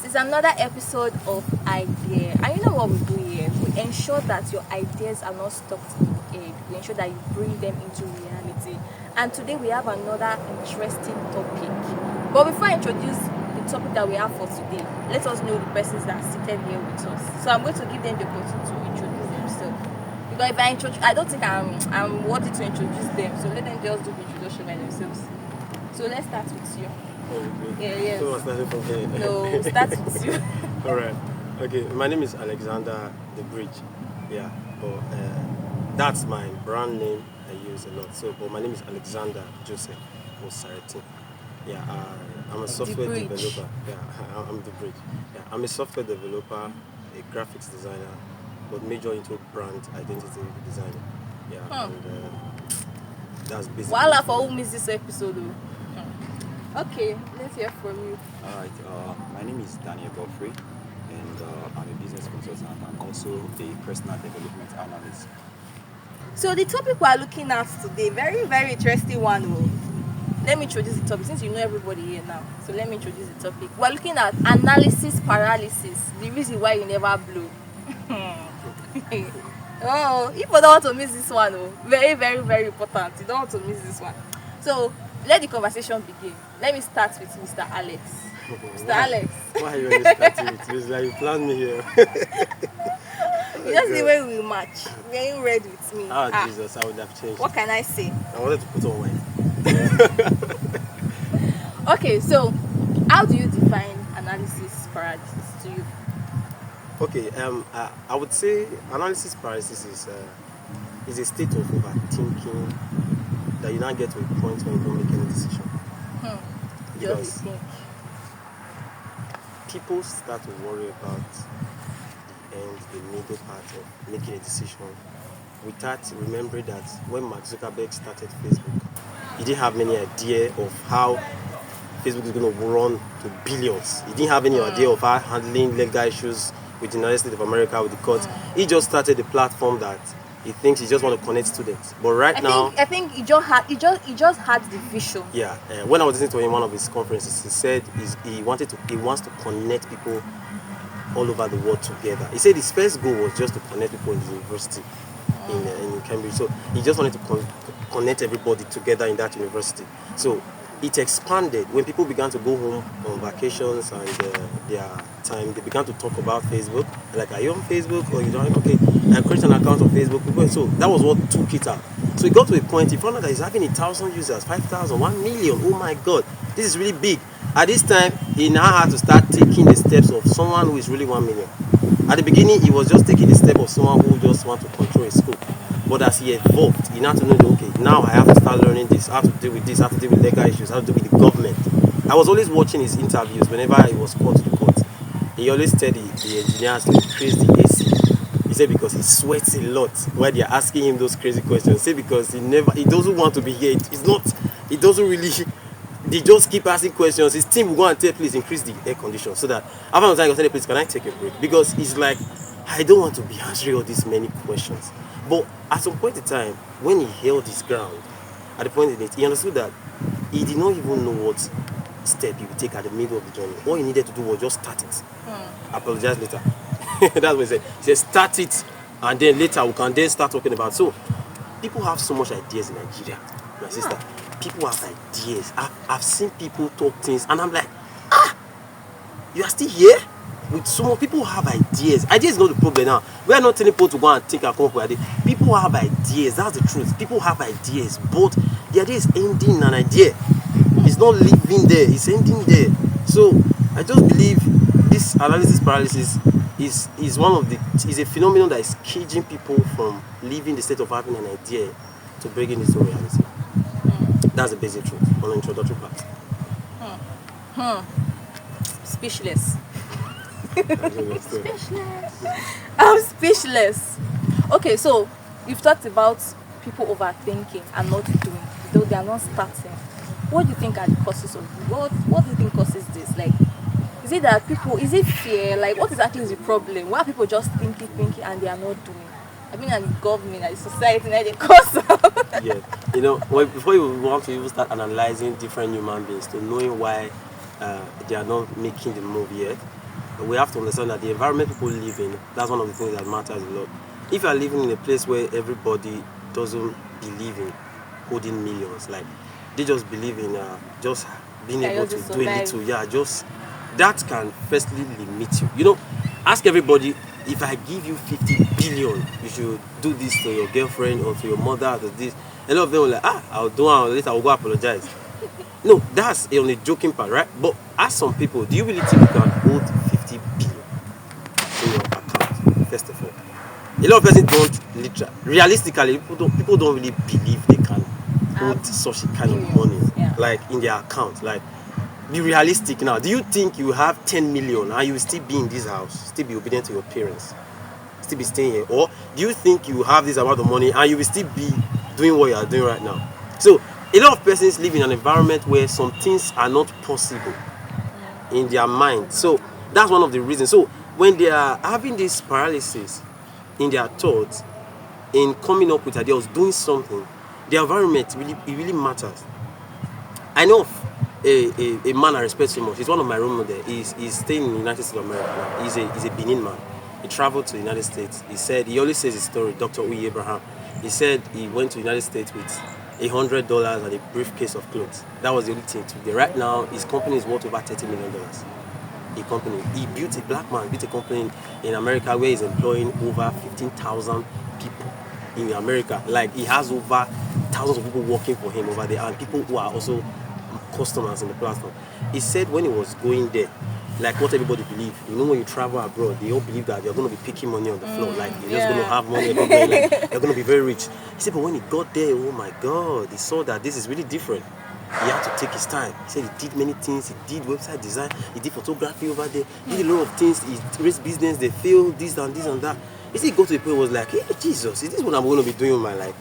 viewers, it's another episode of Idea. And you know what we do here? We ensure that your ideas are not stuck in your head. We ensure that you bring them into reality. And today we have another interesting topic. But before I introduce the topic that we have for today, let us know the persons that are seated here with us. So I'm going to give them the opportunity to introduce themselves. Because if I introduce, I don't think I'm worthy to introduce them. So let them just do the introduction by themselves. So let's start with you. Yeah, yes. So starting from here. No, start with you. All right. Okay, my name is Alexander the Bridge. Yeah, but that's my brand name I use a lot. So, but my name is Alexander Joseph Osareti. Yeah, I'm a software developer. Yeah, I'm the Bridge. Yeah, I'm a software developer, a graphics designer, but major into brand identity design. Yeah, and that's basically. Voila for who missed this episode. Okay, let's hear from you. Alright, my name is Daniel Godfrey, and I'm a business consultant and also a personal development analyst. So the topic we are looking at today, very, very interesting one. Let me introduce the topic since you know everybody here now. So let me introduce the topic. We're looking at analysis paralysis, the reason why you never blow. Oh, if you don't want to miss this one, very, very, very important. You don't want to miss this one. So let the conversation begin. Let me start with Mr. Alex. Mr. Alex. Why are you always starting with this? Like you planned me here. Just the way we match. Very red with me. Jesus, I would have changed. What can I say? I wanted to put on white. Okay, so how do you define analysis paralysis to you? Okay, I would say analysis paralysis is a state of overthinking that you now get to a point when you don't make any decision. Just think. People start to worry about the end, the middle part of making a decision without remembering that when Mark Zuckerberg started Facebook, he didn't have any idea of how Facebook is going to run to billions. He didn't have any idea of how handling legal issues with the United States of America, with the courts. He just started a platform that he thinks he just want to connect students. But I think he just had the vision. Yeah. When I was listening to him in one of his conferences, he said he wants to connect people all over the world together. He said his first goal was just to connect people in the university in Cambridge. So he just wanted to connect everybody together in that university. So it expanded when people began to go home on vacations and their time. They began to talk about Facebook. Like, are you on Facebook or you don't? Okay, I create an account on Facebook. So that was what took it out. So it got to a point. He found out that he's having 1,000 users, 5,000, 1 million. Oh my God, this is really big. At this time, he now had to start taking the steps of someone who is really 1 million. At the beginning, he was just taking the step of someone who just wants to control his scope. But as he evolved, he now to know, okay, now I have to start learning this, how to deal with this, how to deal with legal issues, how to deal with the government. I was always watching his interviews whenever he was called to the court. He always told the engineers to increase the AC. He said because he sweats a lot while they're asking him those crazy questions. He said because he doesn't want to be here. He doesn't really, they just keep asking questions. His team will go and tell, please increase the air condition. So that after the time, he said, please, can I take a break? Because he's like, I don't want to be answering all these many questions. But at some point in time, when he held his ground, at the point in it, he understood that he did not even know what step he would take at the middle of the journey. All he needed to do was just start it. Apologize later. That's what he said. He said, start it, and then later we can then start talking about. So, people have so much ideas in Nigeria, my sister. People have ideas. I've seen people talk things, and I'm like, you are still here? With so many people have ideas. Ideas is not the problem now. We are not telling people to go and think and come up with ideas. People have ideas. That's the truth. People have ideas, but the idea is ending in an idea. It's not living there. It's ending there. So I just believe this analysis paralysis is a phenomenon that is caging people from leaving the state of having an idea to bringing it to reality. That's the basic truth on the introductory part. Speechless. I'm speechless. Okay, so you've talked about people overthinking and not doing, though they are not starting. What do you think are the causes of this? What do you think causes this? Like, is it that people, is it fear? Like, what exactly is the problem? Why are people just thinking and they are not doing? I mean, and the government, and the society, and the cause. Yeah, before you want to even start analyzing different human beings, to knowing why they are not making the move yet, we have to understand that the environment people live in, that's one of the things that matters a lot. If you are living in a place where everybody doesn't believe in holding millions, like they just believe in just being able to do a little, just that can firstly limit you. You know, ask everybody, if I give you 50 billion, you should do this to your girlfriend or to your mother or this. A lot of them will like, I'll do it later, I'll go apologize. No, that's on a joking part, right? But ask some people, do you really think you can hold 50 billion in your account? First of all, a lot of people don't literally, realistically, people don't really believe they can hold such a kind of money, like in their account. Like, be realistic now. Do you think you have 10 million and you will still be in this house, still be obedient to your parents, still be staying here? Or do you think you have this amount of money and you will still be doing what you are doing right now? So a lot of persons live in an environment where some things are not possible in their mind. So that's one of the reasons. So when they are having this paralysis in their thoughts, in coming up with ideas, doing something, the environment really matters. I know a man I respect so much. He's one of my role models. He's staying in the United States of America now. He's a Benin man. He traveled to the United States. He always says his story, Dr. Uye Abraham. He said he went to the United States with $100 and a briefcase of clothes. That was the only thing. Right now, his company is worth over $30 million. He built a black man, built a company in America where he's employing over 15,000 people in America. Like, he has over thousands of people working for him over there, and people who are also customers in the platform. He said when he was going there, like what everybody believe, you know, when you travel abroad, they all believe that you're going to be picking money on the floor, like you're just going to have money everywhere, like you're going to be very rich. He said, but when he got there, oh my God, he saw that this is really different. He had to take his time. He said he did many things. He did website design, he did photography over there, he did a lot of things. He raised business, they failed, this and this and that. He said he got to a point where he was like, hey, Jesus, is this what I'm going to be doing in my life?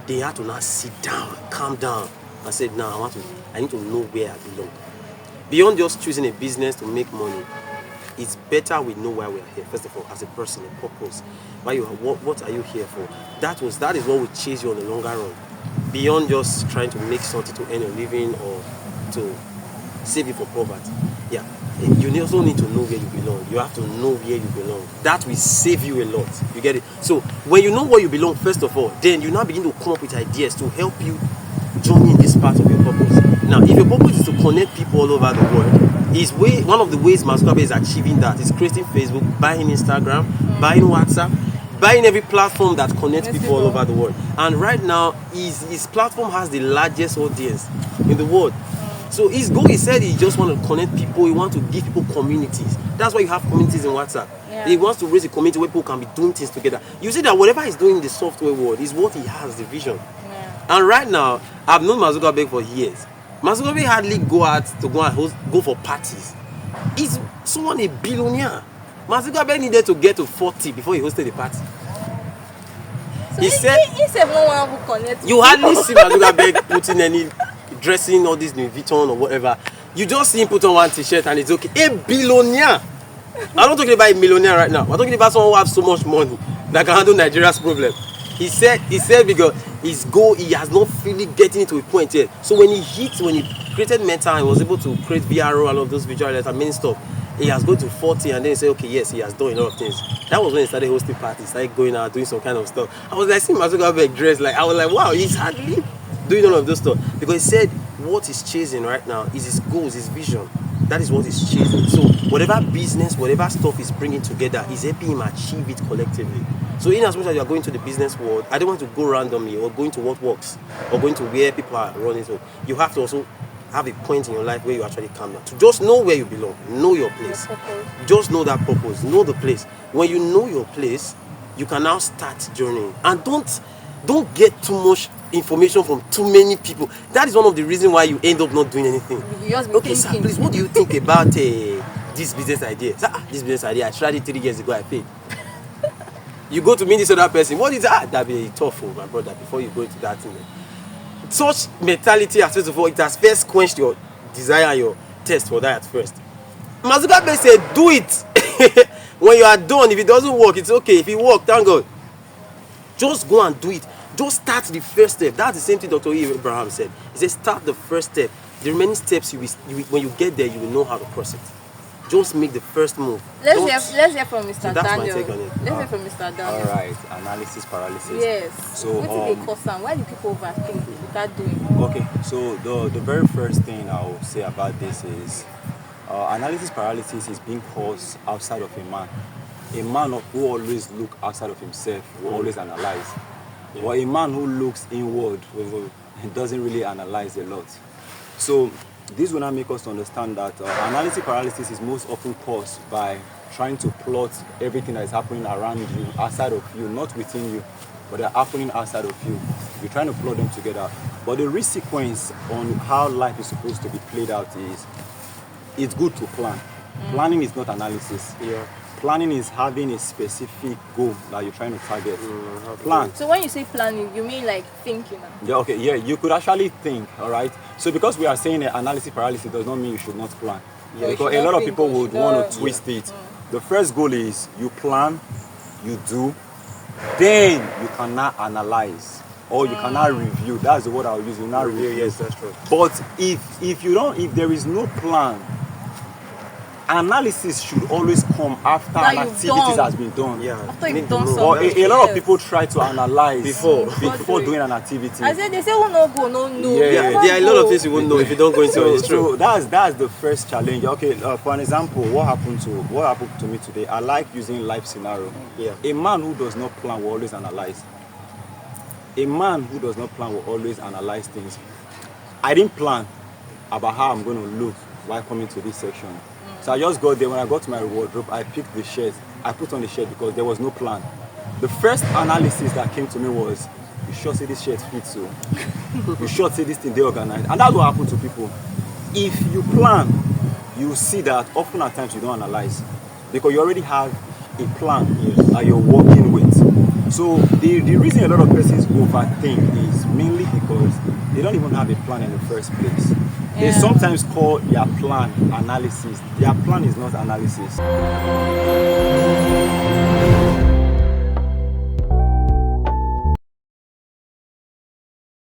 They had to now sit down, calm down, and said, now I need to know where I belong. Beyond just choosing a business to make money, it's better we know why we're here. First of all, as a person, a purpose. What are you here for? That is what will chase you on the longer run. Beyond just trying to make something to earn a living or to save you from poverty. Yeah. You also need to know where you belong. You have to know where you belong. That will save you a lot. You get it? So when you know where you belong, first of all, then you now begin to come up with ideas to help you journey in this part of your purpose. Now, if your purpose is to connect people all over the world, one of the ways Mark Zuckerberg is achieving that is creating Facebook, buying Instagram, buying WhatsApp, buying every platform that connects people all over the world. And right now, his platform has the largest audience in the world. So his goal, he said, he just want to connect people. He wants to give people communities. That's why you have communities in WhatsApp. Yeah. He wants to raise a community where people can be doing things together. You see that whatever he's doing in the software world is what he has, the vision. Yeah. And right now, I've known Mark Zuckerberg for years. Mark Zuckerberg hardly go out to go for parties. He's someone a billionaire. Mark Zuckerberg needed to get to 40 before he hosted a party. So he said, you hardly see Mark Zuckerberg putting any dressing all this Louis Vuitton or whatever. You just see him put on one t-shirt and it's okay. A billionaire. I'm not talking about a millionaire right now. We're talking about someone who has so much money that can handle Nigeria's problem. He said because his goal, he has not really getting it to a point yet. So when he created Meta and was able to create VRO and all of those visual effects and many stuff, he has gone to 40 and then he said, okay, yes, he has done a lot of things. That was when he started hosting parties, started going out, doing some kind of stuff. I was like, seeing Mark Zuckerberg dressed, like, I was like, wow, he's hardly doing all of those stuff. Because he said what he's chasing right now is his goals, his vision. That is what he's chasing. So whatever business, whatever stuff he's bringing together, he's helping him achieve it collectively. So in as much as you are going to the business world, I don't want to go randomly or going to what works or going to where people are running to. You have to also have a point in your life where you actually calm down. To just know where you belong, know your place. Just know that purpose, know the place. When you know your place, you can now start journeying. And don't get too much information from too many people. That is one of the reasons why you end up not doing anything. Okay, sir, please, what do you think about this business idea? Sir, this business idea, I tried it 3 years ago, I failed. You go to meet this other person, what is that? That'd be tough, my brother, before you go into that thing. Such mentality, as first of all, it has first quenched your desire and your test for that at first. Mark Zuckerberg said, do it. When you are done, if it doesn't work, it's okay. If it works, thank God. Just go and do it. Just start the first step. That's the same thing Dr. Abraham said. He said, start the first step. The remaining steps, when you get there, you will know how to cross it. Just make the first move. Let's hear from Mr. So that's my Daniel. take on it. Let's hear from Mr. Daniel. All right, analysis paralysis. Yes. So, What did they cause am? Why do people overthink without doing? Okay, so the very first thing I will say about this is analysis paralysis is being caused outside of a man. A man who always look outside of himself will always analyze. But a man who looks inward doesn't really analyze a lot. So this will now make us understand that analysis paralysis is most often caused by trying to plot everything that is happening around you, outside of you, not within you, but they're happening outside of you. You're trying to plot them together. But the risk sequence on how life is supposed to be played out is, it's good to plan. Planning is not analysis. Yeah. Planning is having a specific goal that you're trying to target. Plan. So when you say planning, you mean like thinking? Yeah, okay, yeah, you could actually think, all right? So because we are saying that analysis paralysis does not mean you should not plan. Yeah, Because a lot of people would want to twist it. The first goal is you plan, you do, then you cannot analyze or you cannot review. That's the word I'll use. You not review. Yes, that's true. But if there is no plan, analysis should always come after That an you've activity done. has been done. Yeah. After Need you've to done know. something. Or a lot of Yes. people try to analyze Before doing an activity. I said they say who no go no no. Yeah, Yeah, yeah, there are a lot of things you won't know if you don't go into it. It's true. So that's the first challenge. Okay, for an example, what happened to me today? I like using life scenario. Yeah. A man who does not plan will always analyze. A man who does not plan will always analyze things. I didn't plan about how I'm going to look while coming to this section. So I just got there. When I got to my wardrobe, I picked the shirt. I put on the shirt because there was no plan. The first analysis that came to me was, you sure say this shirt fits so? You sure say this thing they organized? And that's what happened to people. If you plan, you see that often at times you don't analyze because you already have a plan that you're working with. So the reason a lot of persons overthink is mainly because they don't even have a plan in the first place. They sometimes call their plan analysis. Their plan is not analysis.